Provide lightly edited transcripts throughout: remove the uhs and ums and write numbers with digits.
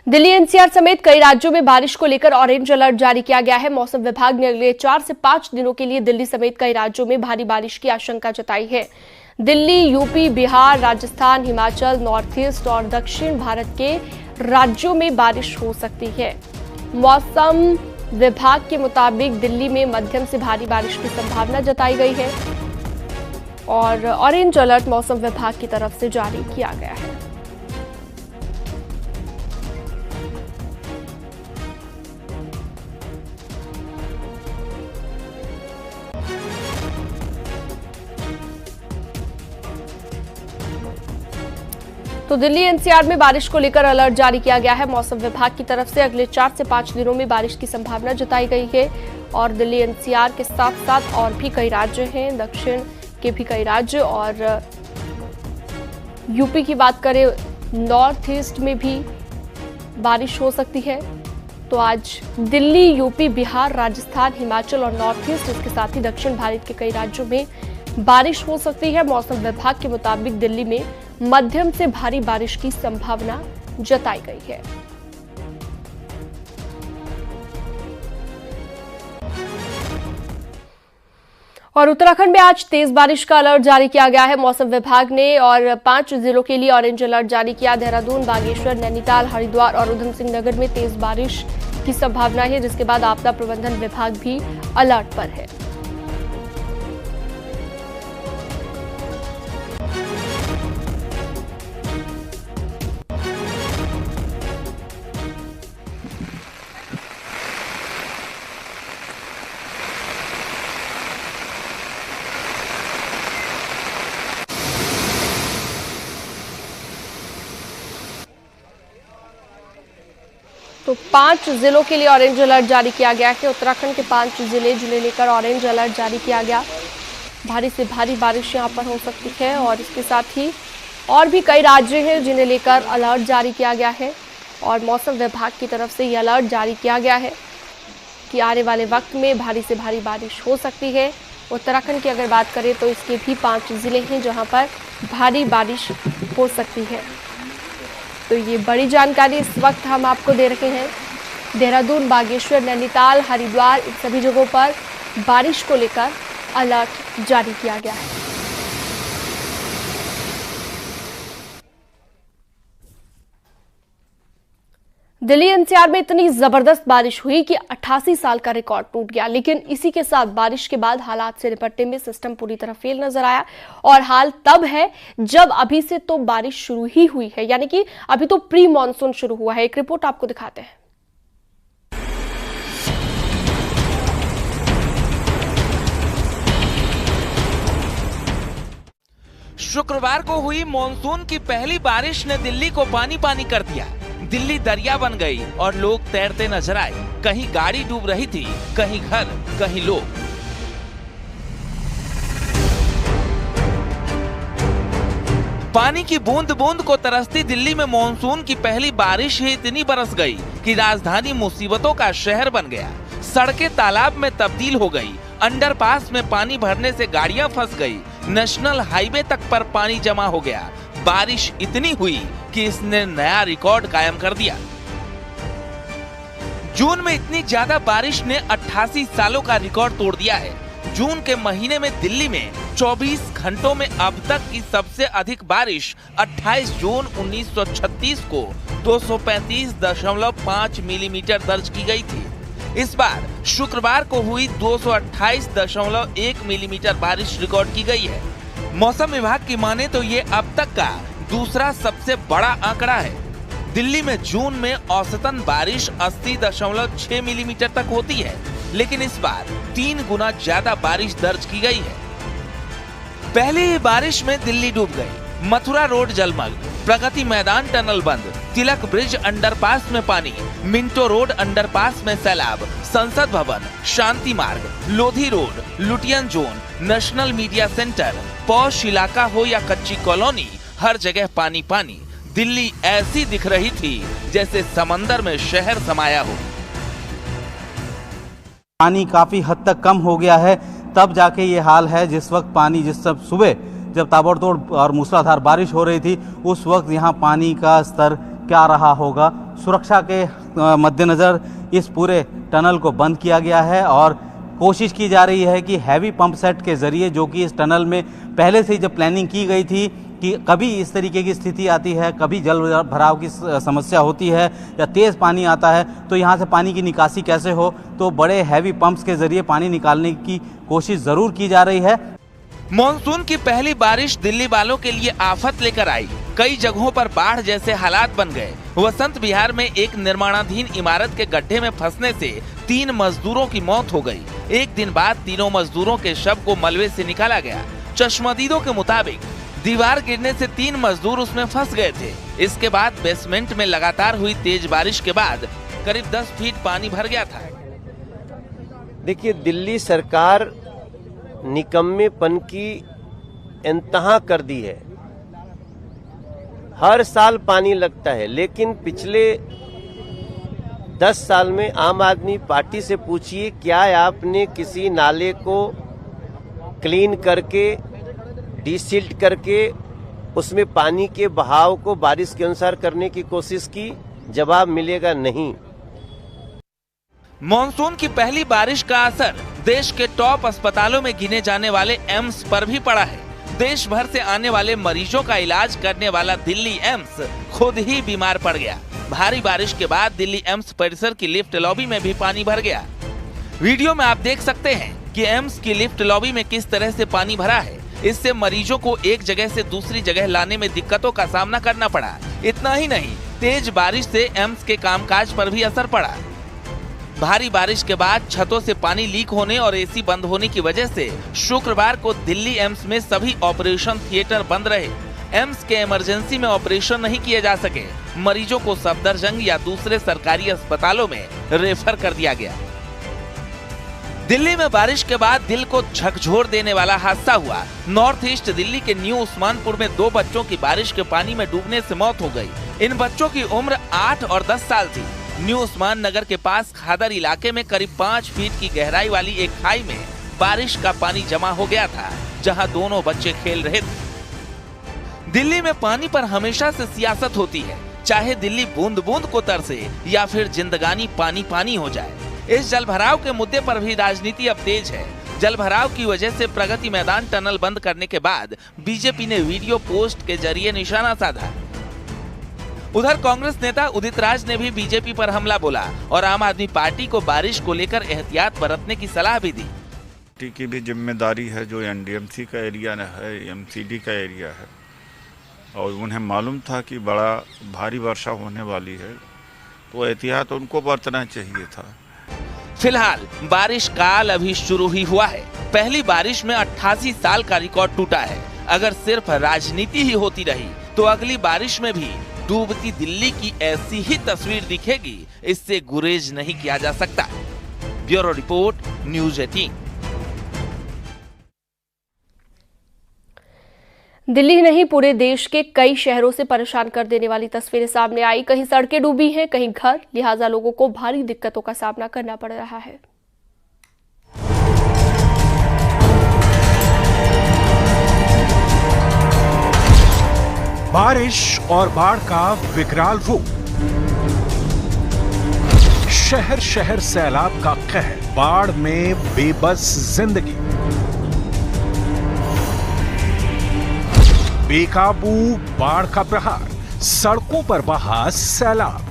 Delhi NCR समेत कई राज्यों में बारिश को लेकर ऑरेंज अलर्ट जारी किया गया है। मौसम विभाग ने अगले 4 से 5 दिनों के लिए दिल्ली समेत कई राज्यों में भारी बारिश की आशंका जताई है। Delhi, UP, Bihar, Rajasthan, Himachal, north east और दक्षिण भारत के राज्यों में बारिश हो सकती है। मौसम विभाग के मुताबिक दिल्ली में मध्यम से भारी बारिश की संभावना जताई गई है और ऑरेंज अलर्ट मौसम विभाग की तरफ से जारी किया गया है। तो दिल्ली एनसीआर में बारिश को लेकर अलर्ट जारी किया गया है। मौसम विभाग की तरफ से अगले 4 से 5 दिनों में बारिश की संभावना जताई गई है और दिल्ली एनसीआर के साथ साथ और भी कई राज्य हैं, दक्षिण के भी कई राज्य और यूपी की बात करें, नॉर्थ ईस्ट में भी बारिश हो सकती है। तो आज दिल्ली, यूपी, बिहार, राजस्थान, हिमाचल और नॉर्थ ईस्ट, इसके साथ ही दक्षिण भारत के कई राज्यों में बारिश हो सकती है। मौसम विभाग के मुताबिक दिल्ली में मध्यम से भारी बारिश की संभावना जताई गई है। और उत्तराखंड में आज तेज बारिश का अलर्ट जारी किया गया है मौसम विभाग ने और 5 जिलों के लिए ऑरेंज अलर्ट जारी किया। देहरादून, बागेश्वर, नैनीताल, हरिद्वार और उधम सिंह नगर में तेज बारिश की संभावना है, जिसके बाद आपदा प्रबंधन विभाग भी अलर्ट पर है। तो 5 जिलों के लिए ऑरेंज अलर्ट जारी किया गया है। उत्तराखंड के 5 जिन्हें लेकर ऑरेंज अलर्ट जारी किया गया। भारी से भारी बारिश यहां पर हो सकती है और इसके साथ ही और भी कई राज्य हैं जिन्हें लेकर अलर्ट जारी किया गया है और मौसम विभाग की तरफ से ये अलर्ट जारी किया गया है कि आने वाले वक्त में भारी से भारी बारिश हो सकती है। उत्तराखंड की अगर बात करें तो इसके भी 5 जिले हैं जहाँ पर भारी बारिश हो सकती है। तो ये बड़ी जानकारी इस वक्त हम आपको दे रहे हैं। देहरादून, बागेश्वर, नैनीताल, हरिद्वार, इन सभी जगहों पर बारिश को लेकर अलर्ट जारी किया गया है। दिल्ली एनसीआर में इतनी जबरदस्त बारिश हुई कि 88 साल का रिकॉर्ड टूट गया, लेकिन इसी के साथ बारिश के बाद हालात से निपटने में सिस्टम पूरी तरह फेल नजर आया और हाल तब है जब अभी से तो बारिश शुरू ही हुई है, यानी कि अभी तो प्री मॉनसून शुरू हुआ है। एक रिपोर्ट आपको दिखाते हैं। शुक्रवार को हुई मॉनसून की पहली बारिश ने दिल्ली को पानी पानी कर दिया। दिल्ली दरिया बन गई और लोग तैरते नजर आए। कहीं गाड़ी डूब रही थी, कहीं घर, कहीं लोग। पानी की बूंद बूंद को तरसती दिल्ली में मॉनसून की पहली बारिश ही इतनी बरस गई कि राजधानी मुसीबतों का शहर बन गया। सड़कें तालाब में तब्दील हो गई, अंडरपास में पानी भरने से गाड़ियां फंस गई, नेशनल हाईवे तक पर पानी जमा हो गया। बारिश इतनी हुई कि इसने नया रिकॉर्ड कायम कर दिया। जून में इतनी ज्यादा बारिश ने 88 सालों का रिकॉर्ड तोड़ दिया है। जून के महीने में दिल्ली में 24 घंटों में अब तक की सबसे अधिक बारिश 28 जून 1936 को 235.5 मिलीमीटर दर्ज की गई थी। इस बार शुक्रवार को हुई 228.1 मिलीमीटर बारिश रिकॉर्ड की गई है। मौसम विभाग की माने तो ये अब तक का दूसरा सबसे बड़ा आंकड़ा है। दिल्ली में जून में औसतन बारिश 80.6 मिलीमीटर तक होती है, लेकिन इस बार 3 गुना ज्यादा बारिश दर्ज की गई है। पहली ही बारिश में दिल्ली डूब गई। मथुरा रोड जलमग्न, प्रगति मैदान टनल बंद, तिलक ब्रिज अंडरपास में पानी, मिंटो रोड अंडरपास में सैलाब, संसद Bhavan, Shanti Marg, Lodhi road, Lutyens zone, national media centre, posh इलाका हो या कच्ची कॉलोनी, हर जगह पानी पानी। दिल्ली ऐसी दिख रही थी जैसे समंदर में शहर समाया हो। पानी काफी हद तक कम हो गया है, तब जाके ये हाल है। जिस वक्त पानी जिस सब सुबह जब ताबड़तोड़ और मूसलाधार बारिश हो रही थी, उस वक्त यहाँ पानी का स्तर क्या रहा होगा। सुरक्षा के मद्देनज़र इस पूरे टनल को बंद किया गया है और कोशिश की जा रही है कि हैवी पंप सेट के ज़रिए, जो कि इस टनल में पहले से ही जब प्लानिंग की गई थी कि कभी इस तरीके की स्थिति आती है, कभी जल भराव की समस्या होती है या तेज़ पानी आता है, तो यहाँ से पानी की निकासी कैसे हो, तो बड़े हैवी पंप्स के ज़रिए पानी निकालने की कोशिश ज़रूर की जा रही है। मॉनसून की पहली बारिश दिल्ली वालों के लिए आफत लेकर आई। कई जगहों पर बाढ़ जैसे हालात बन गए। वसंत विहार में एक निर्माणाधीन इमारत के गड्ढे में फंसने से 3 मजदूरों की मौत हो गई। एक दिन बाद तीनों मजदूरों के शव को मलबे से निकाला गया। चश्मदीदों के मुताबिक दीवार गिरने से 3 मजदूर उसमें फंस गए थे। इसके बाद बेसमेंट में लगातार हुई तेज बारिश के बाद करीब 10 फीट पानी भर गया था। देखिए, दिल्ली सरकार निकम्मेपन की इंतहा कर दी है। हर साल पानी लगता है, लेकिन पिछले 10 साल में आम आदमी पार्टी से पूछिए, क्या आपने किसी नाले को क्लीन करके, डिसिल्ट करके उसमें पानी के बहाव को बारिश के अनुसार करने की कोशिश की? जवाब मिलेगा नहीं। मॉनसून की पहली बारिश का असर देश के टॉप अस्पतालों में गिने जाने वाले एम्स पर भी पड़ा है। देश भर से आने वाले मरीजों का इलाज करने वाला दिल्ली एम्स खुद ही बीमार पड़ गया। भारी बारिश के बाद दिल्ली एम्स परिसर की लिफ्ट लॉबी में भी पानी भर गया। वीडियो में आप देख सकते हैं कि एम्स की लिफ्ट लॉबी में किस तरह से पानी भरा है। इससे मरीजों को एक जगह से दूसरी जगह लाने में दिक्कतों का सामना करना पड़ा। इतना ही नहीं, तेज बारिश से एम्स के कामकाज पर भी असर पड़ा। भारी बारिश के बाद छतों से पानी लीक होने और एसी बंद होने की वजह से शुक्रवार को दिल्ली एम्स में सभी ऑपरेशन थिएटर बंद रहे। एम्स के इमरजेंसी में ऑपरेशन नहीं किए जा सके। मरीजों को सफदरजंग या दूसरे सरकारी अस्पतालों में रेफर कर दिया गया। दिल्ली में बारिश के बाद दिल को झकझोर देने वाला हादसा हुआ। नॉर्थ ईस्ट दिल्ली के न्यू उस्मानपुर में 2 बच्चों की बारिश के पानी में डूबने से मौत हो गई। इन बच्चों की उम्र 8 और 10 साल थी। न्यू उस्मान नगर के पास खादर इलाके में करीब 5 फीट की गहराई वाली एक खाई में बारिश का पानी जमा हो गया था, जहां दोनों बच्चे खेल रहे थे। दिल्ली में पानी पर हमेशा से सियासत होती है, चाहे दिल्ली बूंद बूंद को तरसे या फिर जिंदगानी पानी पानी हो जाए। इस जलभराव के मुद्दे पर भी राजनीति अब तेज है। जलभराव की वजह से प्रगति मैदान टनल बंद करने के बाद बीजेपी ने वीडियो पोस्ट के जरिए निशाना साधा। उधर कांग्रेस नेता उदित राज ने भी बीजेपी पर हमला बोला और आम आदमी पार्टी को बारिश को लेकर एहतियात बरतने की सलाह भी दी। पार्टी की भी जिम्मेदारी है, जो एनडीएमसी का एरिया है, एमसीडी का एरिया है, और उन्हें मालूम था कि बड़ा भारी वर्षा होने वाली है, तो एहतियात उनको बरतना चाहिए था। फिलहाल बारिश काल अभी शुरू ही हुआ है। पहली बारिश में 88 साल का रिकॉर्ड टूटा है। अगर सिर्फ राजनीति ही होती रही तो अगली बारिश में भी डूबती दिल्ली की ऐसी ही तस्वीर दिखेगी। इससे गुरेज नहीं किया जा सकता। Bureau report, news 18। दिल्ली नहीं, पूरे देश के कई शहरों से परेशान कर देने वाली तस्वीरें सामने आई। कहीं सड़कें डूबी हैं, कहीं घर, लिहाजा लोगों को भारी दिक्कतों का सामना करना पड़ रहा है। बारिश और बाढ़ का विकराल रूप, शहर शहर सैलाब का कहर, बाढ़ में बेबस जिंदगी, बेकाबू बाढ़ का प्रहार, सड़कों पर बहा सैलाब।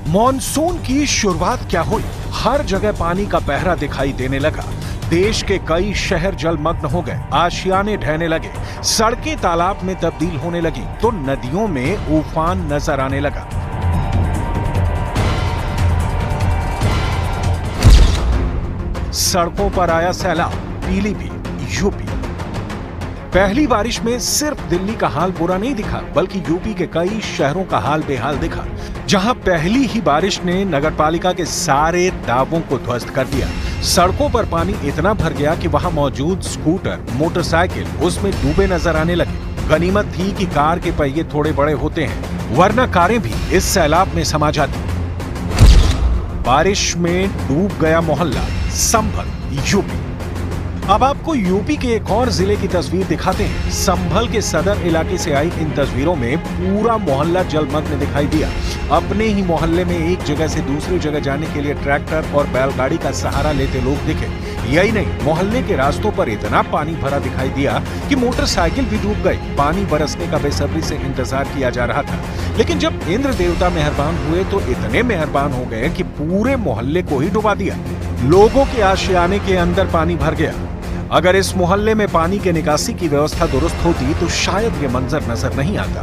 मॉनसून की शुरुआत क्या हुई, हर जगह पानी का पहरा दिखाई देने लगा। देश के कई शहर जलमग्न हो गए, आशियाने ढहने लगे, सड़कें तालाब में तब्दील होने लगी, तो नदियों में उफान नजर आने लगा। सड़कों पर आया सैलाब, पीलीभीत, यूपी। पहली बारिश में सिर्फ दिल्ली का हाल बुरा नहीं दिखा, बल्कि यूपी के कई शहरों का हाल बेहाल दिखा, जहां पहली ही बारिश ने नगरपालिका के सारे दावों को ध्वस्त कर दिया। सड़कों पर पानी इतना भर गया कि वहां मौजूद स्कूटर, मोटरसाइकिल उसमें डूबे नजर आने लगे। गनीमत थी कि कार के पहिए थोड़े बड़े होते हैं, वरना कारें भी इस सैलाब में समा जाती। बारिश में डूब गया मोहल्ला, संभल, यूपी। अब आपको यूपी के एक और जिले की तस्वीर दिखाते हैं। संभल के सदर इलाके से आई इन तस्वीरों में पूरा मोहल्ला जलमग्न दिखाई दिया। अपने ही मोहल्ले में एक जगह से दूसरी जगह जाने के लिए ट्रैक्टर और बैलगाड़ी का सहारा लेते लोग दिखे। यही नहीं, मोहल्ले के रास्तों पर इतना पानी भरा दिखाई दिया कि मोटरसाइकिल भी डूब गई। पानी बरसने का बेसब्री से इंतजार किया जा रहा था, लेकिन जब इंद्र देवता मेहरबान हुए तो इतने मेहरबान हो गए कि पूरे मोहल्ले को ही डुबा दिया। लोगों के आशियाने के अंदर पानी भर गया। अगर इस मोहल्ले में पानी के निकासी की व्यवस्था दुरुस्त होती तो शायद ये मंजर नजर नहीं आता।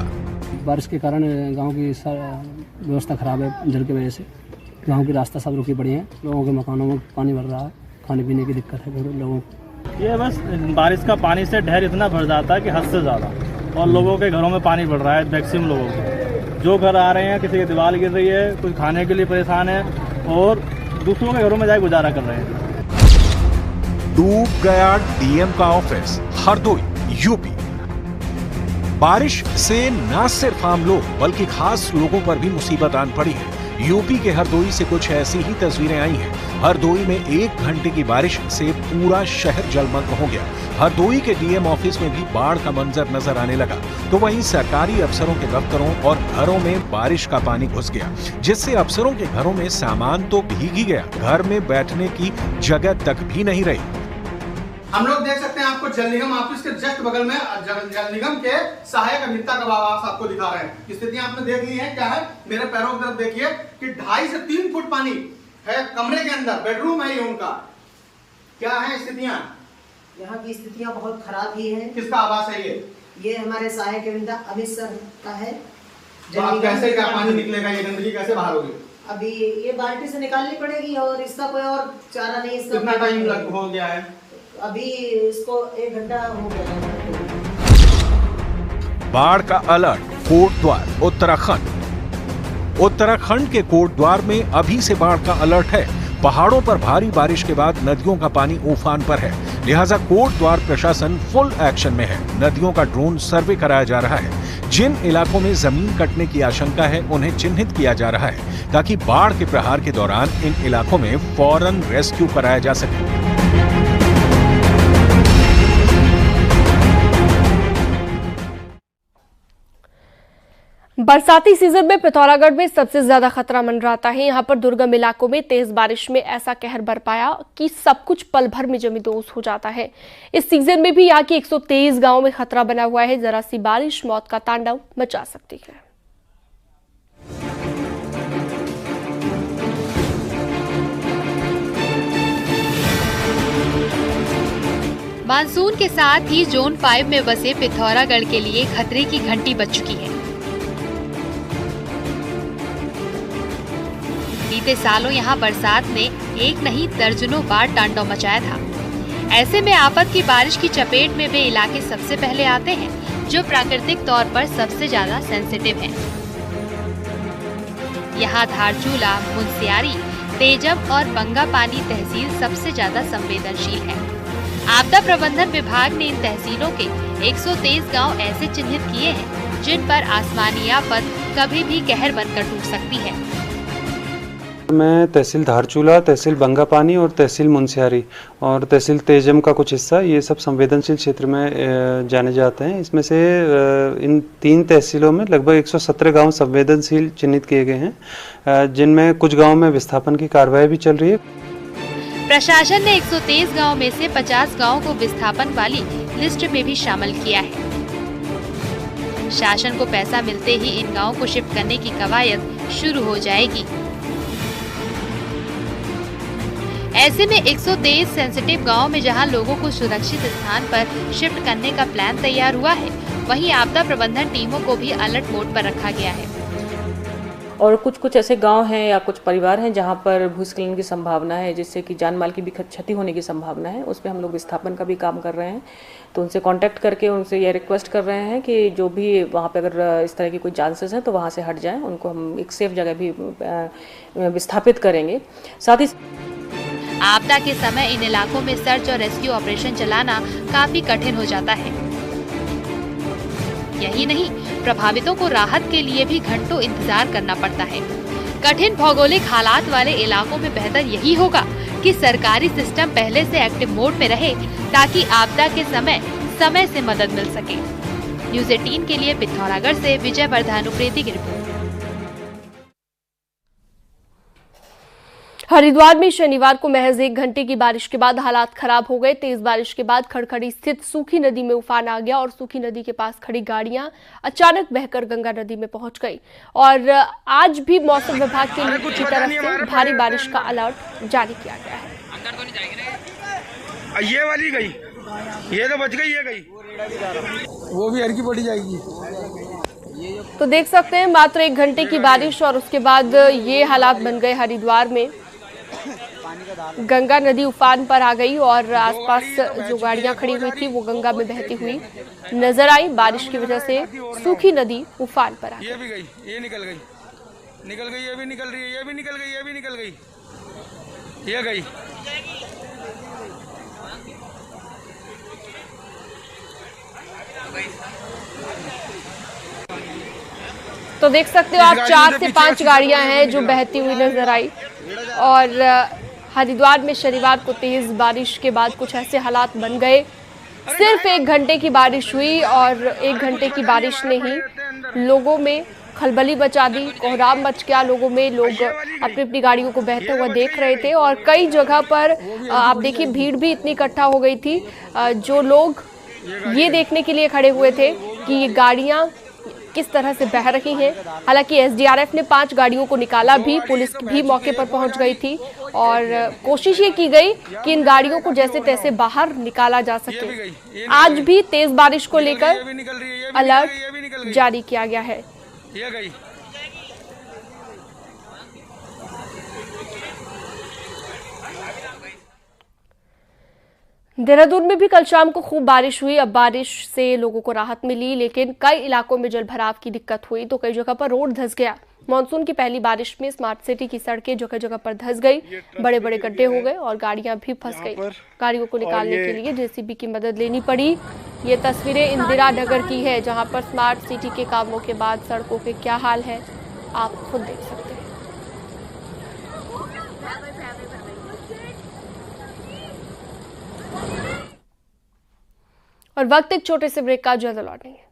बारिश के कारण गांव की व्यवस्था खराब है। जल की वजह से गांव की रास्ता सब रुकी पड़ी है। लोगों के मकानों में पानी भर रहा है। खाने पीने की दिक्कत है लोगों को। ये बस बारिश का पानी से ढेर इतना भर जाता है कि हद से ज़्यादा, और लोगों के घरों में पानी बढ़ रहा है। मैक्सिमम लोगों के जो घर आ रहे हैं, किसी की दीवार गिर रही है, कुछ खाने के लिए परेशान है और दूसरों के घरों में जाकर गुजारा कर रहे हैं। डूब गया डीएम का ऑफिस, हरदोई, यूपी। बारिश से न सिर्फ आम लोग बल्कि खास लोगों पर भी मुसीबत आन पड़ी है। यूपी के हरदोई से कुछ ऐसी ही तस्वीरें आई हैं। हरदोई में 1 घंटे की बारिश से पूरा शहर जलमग्न हो गया। हरदोई के डीएम ऑफिस में भी बाढ़ का मंजर नजर आने लगा, तो वहीं सरकारी अफसरों के दफ्तरों और घरों में बारिश का पानी घुस गया, जिससे अफसरों के घरों में सामान तो भीग ही गया, घर में बैठने की जगह तक भी नहीं रही। हम लोग देख सकते हैं, आपको जल निगम ऑफिस के जस्ट बगल में जल निगम के सहायक अभियंता का आवास आपको दिखा रहे हैं। स्थितियां आपने देख ली हैं। क्या है, मेरे पैरों की तरफ देखिए कि 2.5 से 3 फुट पानी है कमरे के अंदर। बेडरूम है ये उनका। क्या है स्थितियां? यहाँ की स्थितियां बहुत खराब ही है। किसका आवास है ये हमारे सहायक अभियंता अमित सर का है। तो आप कैसे क्या पानी निकलेगा, ये गंदगी कैसे बाहर होगी? अभी ये बाल्टी से निकालनी पड़ेगी और इसका कोई और चारा नहीं। इसका कितना टाइम हो गया है? अभी इसको 1 घंटा हो गया। बाढ़ का अलर्ट, कोटद्वार, उत्तराखंड। उत्तराखंड के कोटद्वार में अभी से बाढ़ का अलर्ट है। पहाड़ों पर भारी बारिश के बाद नदियों का पानी उफान पर है, लिहाजा कोटद्वार प्रशासन फुल एक्शन में है। नदियों का ड्रोन सर्वे कराया जा रहा है। जिन इलाकों में जमीन कटने की आशंका है उन्हें चिन्हित किया जा रहा है, ताकि बाढ़ के प्रहार के दौरान इन इलाकों में फौरन रेस्क्यू कराया जा सके। बरसाती सीजन में पिथौरागढ़ में सबसे ज्यादा खतरा मंडराता है। यहाँ पर दुर्गम इलाकों में तेज बारिश में ऐसा कहर बरपाया कि सब कुछ पल भर में जमींदोज हो जाता है। इस सीजन में भी यहाँ के 123 गांवों में खतरा बना हुआ है। जरा सी बारिश मौत का तांडव मचा सकती है। मानसून के साथ ही जोन 5 में बसे पिथौरागढ़ के लिए खतरे की घंटी बज चुकी है। बीते सालों यहाँ बरसात ने एक नहीं दर्जनों बार तांडव मचाया था। ऐसे में आफत की बारिश की चपेट में वे इलाके सबसे पहले आते हैं, जो प्राकृतिक तौर पर सबसे ज्यादा सेंसिटिव हैं। यहाँ धारचूला, मुनस्यारी, तेजम और बंगापानी तहसील सबसे ज्यादा संवेदनशील है। आपदा प्रबंधन विभाग ने इन तहसीलों के 123 गांव ऐसे चिन्हित किए हैं जिन पर आसमानी आफत कभी भी कहर बनकर टूट सकती है। मैं तहसील धारचूला, तहसील बंगापानी और तहसील मुनस्यारी और तहसील तेजम का कुछ हिस्सा, ये सब संवेदनशील क्षेत्र में जाने जाते हैं। इसमें से इन 3 तहसीलों में लगभग 117 गांव संवेदनशील चिन्हित किए गए हैं, जिनमें कुछ गांवों में विस्थापन की कार्रवाई भी चल रही है। प्रशासन ने 123 गांव में से 50 गांव को विस्थापन वाली लिस्ट में भी शामिल किया है। शासन को पैसा मिलते ही इन गांवों को शिफ्ट करने की कवायद शुरू हो जाएगी। ऐसे में 123 सेंसिटिव गांव में जहां लोगों को सुरक्षित स्थान पर शिफ्ट करने का प्लान तैयार हुआ है, वहीं आपदा प्रबंधन टीमों को भी अलर्ट मोड पर रखा गया है। और कुछ ऐसे गांव हैं या कुछ परिवार हैं जहां पर भूस्खलन की संभावना है, जिससे कि जान माल की भी क्षति होने की संभावना है। उस पर हम लोग विस्थापन का भी काम कर रहे हैं। तो उनसे कांटेक्ट करके उनसे ये रिक्वेस्ट कर रहे हैं कि जो भी वहां पे अगर इस तरह की कोई चांसेस हैं तो वहां से हट जाएं। उनको हम एक सेफ जगह भी विस्थापित करेंगे। साथ ही आपदा के समय इन इलाकों में सर्च और रेस्क्यू ऑपरेशन चलाना काफी कठिन हो जाता है। यही नहीं, प्रभावितों को राहत के लिए भी घंटों इंतजार करना पड़ता है। कठिन भौगोलिक हालात वाले इलाकों में बेहतर यही होगा कि सरकारी सिस्टम पहले से एक्टिव मोड में रहे, ताकि आपदा के समय से मदद मिल सके। न्यूज़ 18 के लिए पिथौरागढ़ से विजय वर्धानुप्रेती की रिपोर्ट। हरिद्वार में शनिवार को महज 1 घंटे की बारिश के बाद हालात खराब हो गए। तेज बारिश के बाद खड़खड़ी स्थित सूखी नदी में उफान आ गया और सूखी नदी के पास खड़ी गाड़ियां अचानक बहकर गंगा नदी में पहुंच गई। और आज भी मौसम विभाग की तरफ से भारी बारिश का अलर्ट जारी किया गया है। ये वाली गई, ये तो बच गई, ये गई, वो भी हर की पड़ी जाएगी। तो देख सकते हैं मात्र 1 घंटे की बारिश और उसके बाद ये हालात बन गए हरिद्वार में। गंगा नदी उफान पर आ गई और आसपास जो गाड़ियां खड़ी हुई थी वो गंगा में बहती हुई नजर आई। बारिश की वजह से सूखी नदी उफान पर आ गई। ये भी गई, ये निकल गई, ये भी निकल रही है, ये भी निकल गई, ये भी निकल गई, ये गई। तो देख सकते हो आप 4 से 5 गाड़ियां हैं जो बहती हुई नजर आई। और हरिद्वार में शनिवार को तेज बारिश के बाद कुछ ऐसे हालात बन गए। सिर्फ 1 घंटे की बारिश हुई और 1 घंटे की बारिश ने ही लोगों में खलबली मचा दी, कोहराम मच गया लोगों में। लोग अपनी अपनी गाड़ियों को बहते हुए देख रहे थे और कई जगह पर आप देखिए भीड़ भी इतनी इकट्ठा हो गई थी। जो लोग ये देखने के लिए खड़े हुए थे कि ये गाड़ियां किस तरह से बह रही हैं। हालांकि एसडीआरएफ ने 5 गाड़ियों को निकाला भी, पुलिस भी मौके पर पहुंच गई थी और कोशिश ये की गई कि इन गाड़ियों को जैसे तैसे बाहर निकाला जा सके। आज भी तेज बारिश को लेकर अलर्ट जारी किया गया है। देहरादून में भी कल शाम को खूब बारिश हुई। अब बारिश से लोगों को राहत मिली, लेकिन कई इलाकों में जलभराव की दिक्कत हुई तो कई जगह पर रोड धंस गया। मानसून की पहली बारिश में स्मार्ट सिटी की सड़कें जगह जगह पर धंस गई, बड़े बड़े गड्ढे हो गए और गाड़ियां भी फंस गई। गाड़ियों को निकालने के लिए जेसीबी की मदद लेनी पड़ी। ये तस्वीरें इंदिरा नगर की है जहाँ पर स्मार्ट सिटी के कामों के बाद सड़कों के क्या हाल है आप खुद देख सकते हैं। और वक्त एक छोटे से ब्रेक का, जल्द लौटेंगे।